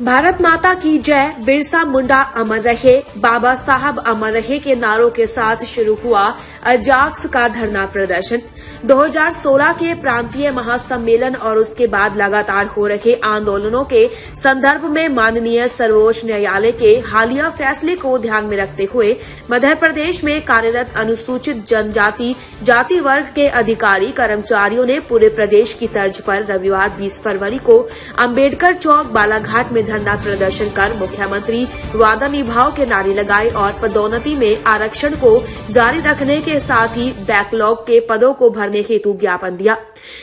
भारत माता की जय, बिरसा मुंडा अमर रहे, बाबा साहब अमर रहे के नारों के साथ शुरू हुआ अजाक्स का धरना प्रदर्शन। 2016 के प्रांतीय महासम्मेलन और उसके बाद लगातार हो रहे आंदोलनों के संदर्भ में माननीय सर्वोच्च न्यायालय के हालिया फैसले को ध्यान में रखते हुए मध्य प्रदेश में कार्यरत अनुसूचित जनजाति जाति वर्ग के अधिकारी कर्मचारियों ने पूरे प्रदेश की तर्ज पर रविवार 20 फरवरी को अंबेडकर चौक बालाघाट में धरना प्रदर्शन कर मुख्यमंत्री वादा निभाओ के नारे लगाए और पदोन्नति में आरक्षण को जारी रखने के साथ ही बैकलॉग के पदों को भरने हेतु ज्ञापन दिया।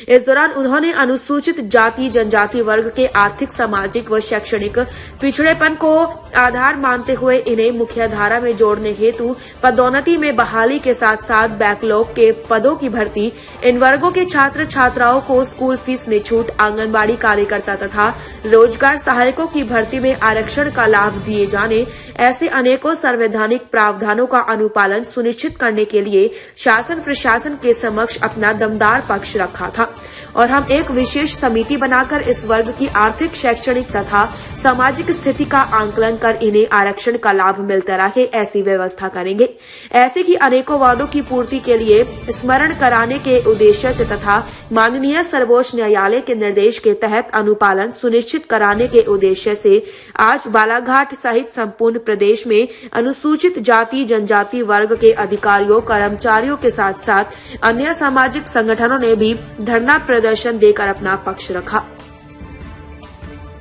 इस दौरान उन्होंने अनुसूचित जाति जनजाति वर्ग के आर्थिक, सामाजिक व शैक्षणिक पिछड़ेपन को आधार मानते हुए इन्हें मुख्य धारा में जोड़ने हेतु पदोन्नति में बहाली के साथ साथ बैकलॉग के पदों की भर्ती, इन वर्गों के छात्र छात्राओं को स्कूल फीस में छूट, आंगनबाड़ी कार्यकर्ता तथा रोजगार सहायकों की भर्ती में आरक्षण का लाभ दिए जाने, ऐसे अनेकों संवैधानिक प्रावधानों का अनुपालन सुनिश्चित करने के लिए शासन प्रशासन के समक्ष अपना दमदार पक्ष रखा था और हम एक विशेष समिति बनाकर इस वर्ग की आर्थिक, शैक्षणिक तथा सामाजिक स्थिति का आंकलन कर इन्हें आरक्षण का लाभ मिलता रहे ऐसी व्यवस्था करेंगे। ऐसे ही अनेकों वादों की पूर्ति के लिए स्मरण कराने के उद्देश्य से तथा माननीय सर्वोच्च न्यायालय के निर्देश के तहत अनुपालन सुनिश्चित कराने के उद्देश्य से आज बालाघाट सहित संपूर्ण प्रदेश में अनुसूचित जाति जनजाति वर्ग के अधिकारियों, कर्मचारियों के साथ साथ अन्य सामाजिक संगठनों ने भी धरना प्रदर्शन देकर अपना पक्ष रखा।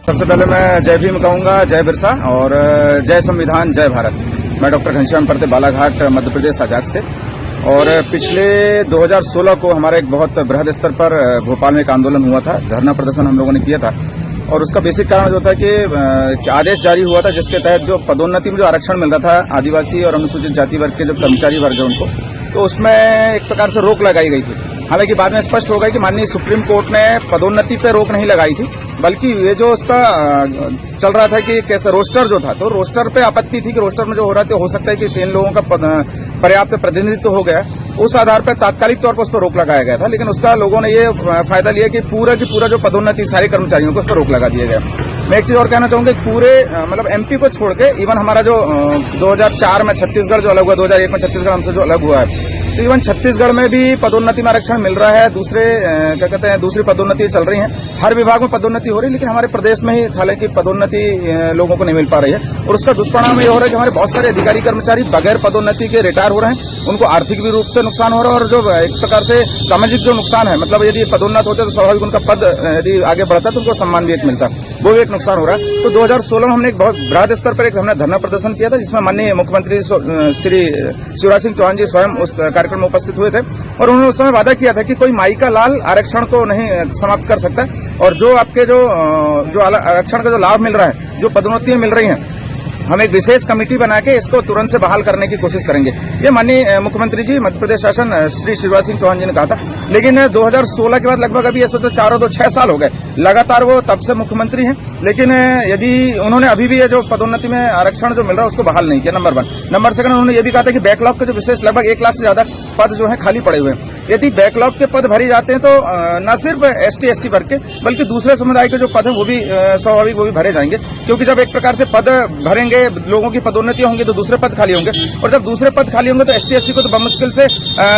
सबसे पहले मैं जय भीम कहूंगा, जय बिरसा और जय संविधान, जय भारत। मैं डॉक्टर घनश्याम परते, बालाघाट, मध्य प्रदेश, अजाक से। और पिछले 2016 को हमारा एक बहुत बृहद स्तर पर भोपाल में एक आंदोलन हुआ था, धरना प्रदर्शन हम लोगों ने किया था और उसका बेसिक कारण जो था कि आदेश जारी हुआ था जिसके तहत जो पदोन्नति में जो आरक्षण मिल रहा था आदिवासी और अनुसूचित जाति वर्ग के जो कर्मचारी वर्ग है उनको, तो उसमें एक प्रकार से रोक लगाई गई थी। हालांकि बाद में स्पष्ट हो गया कि माननीय सुप्रीम कोर्ट ने पदोन्नति पे रोक नहीं लगाई थी, बल्कि ये जो उसका चल रहा था कि कैसे रोस्टर जो था, तो रोस्टर पे आपत्ति थी कि रोस्टर में जो हो रहा था हो सकता है कि इन लोगों का पर्याप्त प्रतिनिधित्व हो गया, उस आधार पर तात्कालिक तौर पर उस पर रोक लगाया गया था। लेकिन उसका लोगों ने ये फायदा लिया कि पूरा की पूरा जो पदोन्नति सारे कर्मचारियों को उस पर रोक लगा दिया गया। मैं एक चीज और कहना चाहूंगा, पूरे मतलब एमपी को छोड़ के इवन हमारा जो 2004 में छत्तीसगढ़ जो अलग हुआ, 2001 में छत्तीसगढ़ हमसे जो अलग हुआ है, तो इवन छत्तीसगढ़ में भी पदोन्नति में आरक्षण मिल रहा है। दूसरी पदोन्नति चल रही है, हर विभाग में पदोन्नति हो रही है, लेकिन हमारे प्रदेश में ही हालांकि पदोन्नति लोगों को नहीं मिल पा रही है। और उसका दुष्परिणाम ये हो रहा है कि हमारे बहुत सारे अधिकारी कर्मचारी बगैर पदोन्नति के रिटायर हो रहे हैं, उनको आर्थिक भी रूप से नुकसान हो रहा है और जो एक प्रकार से सामाजिक जो नुकसान है, मतलब यदि पदोन्नत होते तो स्वाभाविक उनका पद यदि आगे बढ़ता तो उनको सम्मान भी एक मिलता, वो भी एक नुकसान हो रहा है। तो 2016 में हमने एक बहुत बृहद स्तर पर एक हमने धरना प्रदर्शन किया था जिसमें माननीय मुख्यमंत्री श्री शिवराज सिंह चौहान जी स्वयं उस कार्यक्रम में उपस्थित हुए थे और उन्होंने उस समय वादा किया था कि कोई माई का लाल आरक्षण को नहीं समाप्त कर सकता और जो आपके जो आरक्षण का जो लाभ मिल रहा है, जो पदोन्नतियां मिल रही हैं, हम एक विशेष कमेटी बना के इसको तुरंत से बहाल करने की कोशिश करेंगे। ये माननीय मुख्यमंत्री जी मध्य प्रदेश शासन श्री शिवराज सिंह चौहान जी ने कहा था। लेकिन 2016 के बाद लगभग अभी ऐसे तो 6 साल हो गए लगातार वो तब से मुख्यमंत्री हैं, लेकिन यदि उन्होंने अभी भी ये जो पदोन्नति में आरक्षण जो मिल रहा है उसको बहाल नहीं किया, नंबर 1। नंबर 2 उन्होंने ये भी कहा था कि बैकलॉग के जो विशेष लगभग 1 लाख से ज्यादा पद जो है खाली पड़े हुए हैं, यदि बैकलॉग के पद भरी जाते हैं तो न सिर्फ ST SC वर्ग के बल्कि दूसरे समुदाय के जो पद हैं वो भी स्वाभाविक वो भी भरे जाएंगे, क्योंकि जब एक प्रकार से पद भरेंगे, लोगों की पदोन्नति होंगी तो दूसरे पद खाली होंगे और जब दूसरे पद खाली होंगे तो ST SC को तो बमुश्किल से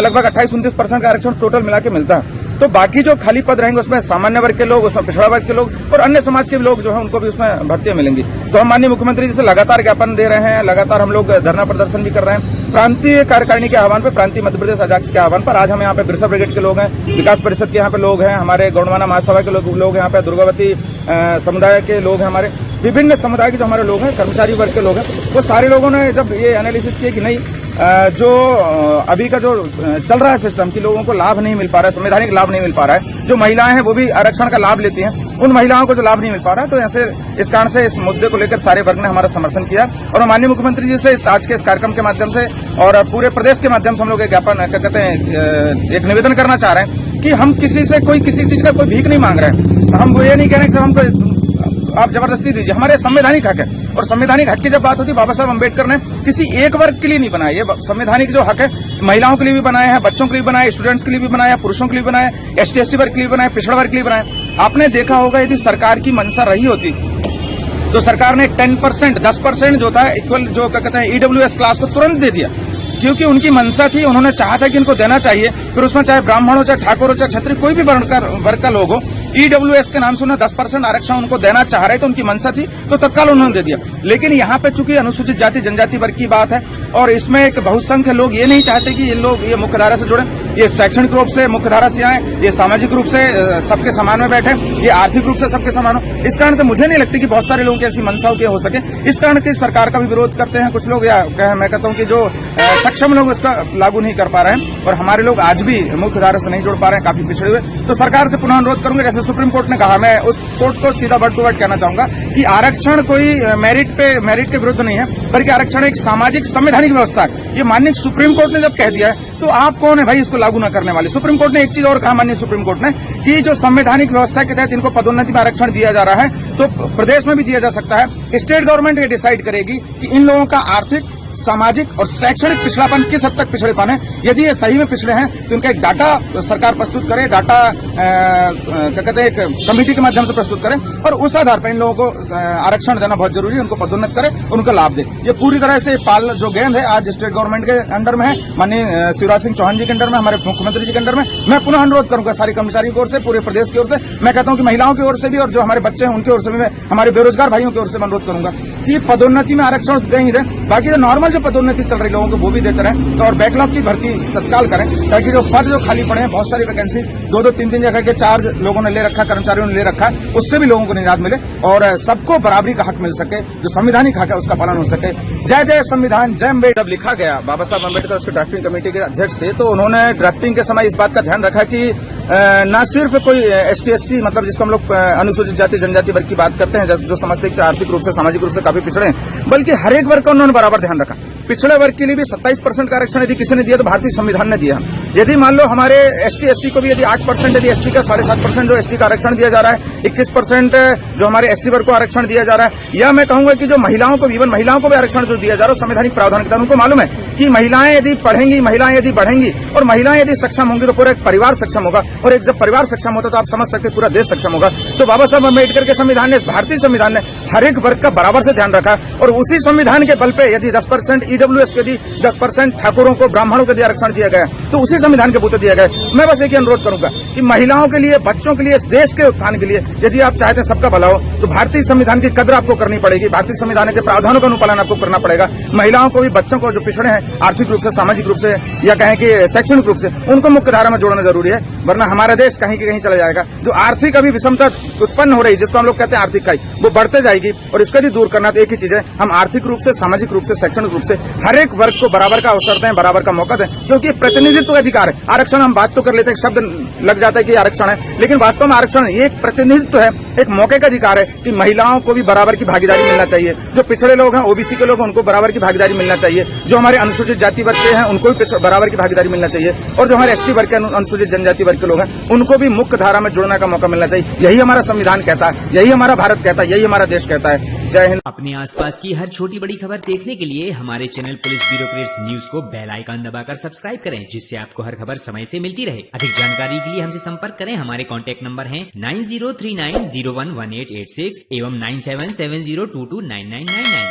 लगभग 28-29% का आरक्षण टोटल मिला के मिलता है। तो बाकी जो खाली पद रहेंगे उसमें सामान्य वर्ग के लोग, उसमें पिछड़ा वर्ग के लोग और अन्य समाज के लोग जो है उनको भी उसमें भर्तियां मिलेंगी। तो हम माननीय मुख्यमंत्री जी से लगातार ज्ञापन दे रहे हैं, लगातार हम लोग धरना प्रदर्शन भी कर रहे हैं। प्रांतीय कार्यकारिणी के आह्वान पर, प्रांतीय मध्य प्रदेश अजाक्स के आह्वान पर आज हम यहाँ पे बिरसा ब्रिगेड के लोग हैं, विकास परिषद के यहाँ पे लोग हैं, हमारे गौड़माना महासभा के लोग यहाँ पे, दुर्गावती समुदाय के लोग हैं, हमारे विभिन्न समुदाय के जो हमारे लोग हैं, कर्मचारी वर्ग के लोग हैं, वो सारे लोगों ने जब ये एनालिसिस किया कि नहीं जो अभी का जो चल रहा है सिस्टम कि लोगों को लाभ नहीं मिल पा रहा है, संवैधानिक लाभ नहीं मिल पा रहा है, जो महिलाएं हैं वो भी आरक्षण का लाभ लेती हैं, उन महिलाओं को जो लाभ नहीं मिल पा रहा है, तो ऐसे इस कारण से इस मुद्दे को लेकर सारे वर्ग ने हमारा समर्थन किया और माननीय मुख्यमंत्री जी से आज के इस कार्यक्रम के माध्यम से और पूरे प्रदेश के माध्यम से हम लोग एक ज्ञापन क्या कहते हैं एक निवेदन करना चाह रहे हैं कि हम किसी से कोई किसी चीज का कोई भीख नहीं मांग रहे हैं। हम वो ये नहीं कह रहे कि हमको आप जबरदस्ती दीजिए, हमारे संवैधानिक हक है। और संवैधानिक हक की जब बात होती है, बाबा साहब अम्बेडकर ने किसी एक वर्ग के लिए नहीं बनाया। ये संवैधानिक जो हक है महिलाओं के लिए भी बनाया है, बच्चों के लिए बनाया, स्टूडेंट्स के लिए भी बनाया, पुरुषों के लिए बनाया, ST/SC वर्ग के लिए बनाया, पिछड़ा वर्ग के लिए बनाया। आपने देखा होगा यदि सरकार की मंशा रही होती तो सरकार ने 10% जो था इक्वल जो क्या कहते हैं EWS क्लास को तुरंत दे दिया, क्योंकि उनकी मंशा थी, उन्होंने चाहा था कि इनको देना चाहिए। फिर उसमें चाहे ब्राह्मण हो, चाहे ठाकुर हो, चाहे क्षत्रिय, कोई भी वर्ग का लोग हो, EWS के नाम से उन्हें 10% आरक्षण उनको देना चाह रहे तो उनकी मंशा थी, तो तत्काल उन्होंने दे दिया। लेकिन यहाँ पे चूंकि अनुसूचित जाति जनजाति वर्ग की बात है और इसमें एक बहुसंख्य लोग ये नहीं चाहते कि ये लोग ये मुख्यधारा से जुड़े, ये शैक्षणिक रूप से मुख्यधारा से आए, ये सामाजिक रूप से सबके समान में बैठे, ये आर्थिक रूप से सबके समान हो। इस कारण से मुझे नहीं लगती कि बहुत सारे लोगों की ऐसी मंशा हो सके। इस कारण की सरकार का भी विरोध करते हैं कुछ लोग, या मैं कहता हूँ कि जो सक्षम लोग इसका लागू नहीं कर पा रहे हैं और हमारे लोग आज भी मुख्यधारा से नहीं जुड़ पा रहे हैं, काफी पिछड़े हुए। तो सरकार से पुनः अनुरोध करूंगा, जैसे सुप्रीम कोर्ट ने कहा, मैं उस कोर्ट को सीधा वर्ड टू वर्ड कहना चाहूंगा कि आरक्षण कोई मेरिट के विरुद्ध नहीं है, बल्कि आरक्षण एक सामाजिक संवैधानिक व्यवस्था है। ये माननीय सुप्रीम कोर्ट ने जब कह दिया है तो आप कौन है भाई इसको लागू न करने वाले। सुप्रीम कोर्ट ने एक चीज और कहा, माननीय सुप्रीम कोर्ट ने, कि जो संवैधानिक व्यवस्था के तहत इनको पदोन्नति में आरक्षण दिया जा रहा है तो प्रदेश में भी दिया जा सकता है। स्टेट गवर्नमेंट ये डिसाइड करेगी कि इन लोगों का आर्थिक, सामाजिक और शैक्षणिक पिछड़ापन किस हद तक पिछड़ेपन है। यदि ये सही में पिछड़े हैं तो इनका एक डाटा सरकार प्रस्तुत करे, डाटा क्या कहते हैं एक कमेटी के माध्यम से प्रस्तुत करे और उस आधार पर इन लोगों को आरक्षण देना बहुत जरूरी है, उनको पदोन्नत करे, उनका लाभ दे। ये पूरी तरह से पाल जो गेंद है आज स्टेट गवर्नमेंट के अंडर में है, माननीय शिवराज सिंह चौहान जी के अंडर में, हमारे मुख्यमंत्री जी के अंडर में। मैं पुनः अनुरोध करूंगा सारी कर्मचारियों की ओर से, पूरे प्रदेश की ओर से, मैं कहता हूं कि महिलाओं की ओर से भी और जो हमारे बच्चे हैं उनकी ओर से भी, मैं हमारे बेरोजगार भाइयों की ओर से अनुरोध करूंगा कि पदोन्नति में आरक्षण दें ही दें, बाकी जो नॉर्मल जो पदोन्नति चल रही लोगों को वो भी देते रहें। तो और बैकलॉग की भर्ती तत्काल करें, ताकि जो पद जो खाली पड़े हैं, बहुत सारी वैकेंसी 2-2, 3-3 जगह के चार्ज लोगों ने ले रखा, कर्मचारियों ने ले रखा, उससे भी लोगों को निजात मिले और सबको बराबरी का हक मिल सके, जो संवैधानिक हक है उसका पालन हो सके। जय जय संविधान, जय अम्बेडकर। जब लिखा गया, बाबा साहब अम्बेडकर उसके ड्राफ्टिंग कमेटी के अध्यक्ष थे, तो उन्होंने ड्राफ्टिंग के समय इस बात का ध्यान रखा कि न सिर्फ कोई ST/SC मतलब जिसको हम लोग अनुसूचित जाति जनजाति वर्ग की बात करते हैं, जो समझते हैं कि आर्थिक रूप से सामाजिक रूप से काफी पिछड़े हैं, बल्कि हर एक वर्ग का उन्होंने बराबर ध्यान रखा। पिछड़े वर्ग के लिए भी 27% का आरक्षण यदि किसी ने दिया तो भारतीय संविधान ने दिया। यदि मान लो हमारे ST/SC को भी यदि 8%, यदि ST का 7.5% जो ST का आरक्षण दिया जा रहा है, 21% जो हमारे SC वर्ग को आरक्षण दिया जा रहा है, या मैं कहूंगा कि जो महिलाओं को भी, इवन महिलाओं को भी आरक्षण जो दिया जा रहा है संवैधानिक प्रावधान के तहत, उनको मालूम है कि महिलाएं यदि पढ़ेंगी, महिलाएं यदि बढ़ेंगी और महिलाएं यदि सक्षम होंगी तो पूरा एक परिवार सक्षम होगा, और एक जब परिवार सक्षम होता तो आप समझ सकते पूरा देश सक्षम होगा। तो बाबा साहब अम्बेडकर के संविधान ने, भारतीय संविधान ने हर एक वर्ग का बराबर से ध्यान रखा और उसी संविधान के बल पे यदि 10% EWS के यदि 10% ठाकुरों को, ब्राह्मणों को आरक्षण दिया गया तो उसी संविधान के बूते दिया गया। मैं बस एक ही अनुरोध करूंगा कि महिलाओं के लिए, बच्चों के लिए, इस देश के उत्थान के लिए यदि आप चाहते हैं सबका भला हो तो भारतीय संविधान की कदर आपको करनी पड़ेगी, भारतीय संविधान के प्रावधानों का अनुपालन आपको करना पड़ेगा। महिलाओं को भी, बच्चों को जो पिछड़े हैं आर्थिक रूप से, सामाजिक रूप से या कहें कि शैक्षणिक रूप से, उनको मुख्य धारा में जोड़ना जरूरी है, वरना हमारा देश कहीं की कहीं चला जाएगा। जो आर्थिक अभी विषमता उत्पन्न हो रही, जिसको हम लोग कहते हैं आर्थिक खाई, वो बढ़ते जाएगी और इसको भी दूर करना तो एक ही चीज है, हम आर्थिक रूप से, सामाजिक रूप से, शैक्षणिक रूप से हर एक वर्ग को बराबर का अवसर दें, बराबर का मौका दें, क्योंकि प्रतिनिधित्व का अधिकार है। आरक्षण हम बात तो कर लेते हैं, शब्द लग जाता है कि आरक्षण है, लेकिन वास्तव में आरक्षण ये एक प्रतिनिधित्व है, एक मौके का अधिकार है कि महिलाओं को भी बराबर की भागीदारी मिलना चाहिए। जो पिछड़े लोग हैं, OBC के लोग हैं, उनको बराबर की भागीदारी मिलना चाहिए। जो हमारे अनुसूचित जाति वर्ग के हैं उनको भी बराबर की भागीदारी मिलना चाहिए, और जो हमारे ST वर्ग के, अनुसूचित जनजाति वर्ग के लोग हैं, उनको भी मुख्य धारा में जुड़ने का मौका मिलना चाहिए। यही हमारा संविधान कहता है, यही हमारा भारत कहता है, यही हमारा देश कहता है। जय हिंद। अपने आसपास की हर छोटी बड़ी खबर देखने के लिए हमारे चैनल पुलिस ब्यूरोक्रेट्स न्यूज को बेल आइकन दबाकर सब्सक्राइब करें, जिससे आपको हर खबर समय से मिलती रहे। अधिक जानकारी के लिए हमसे संपर्क करें। हमारे कॉन्टैक्ट नंबर हैं 9039011886 एवं 9770229999।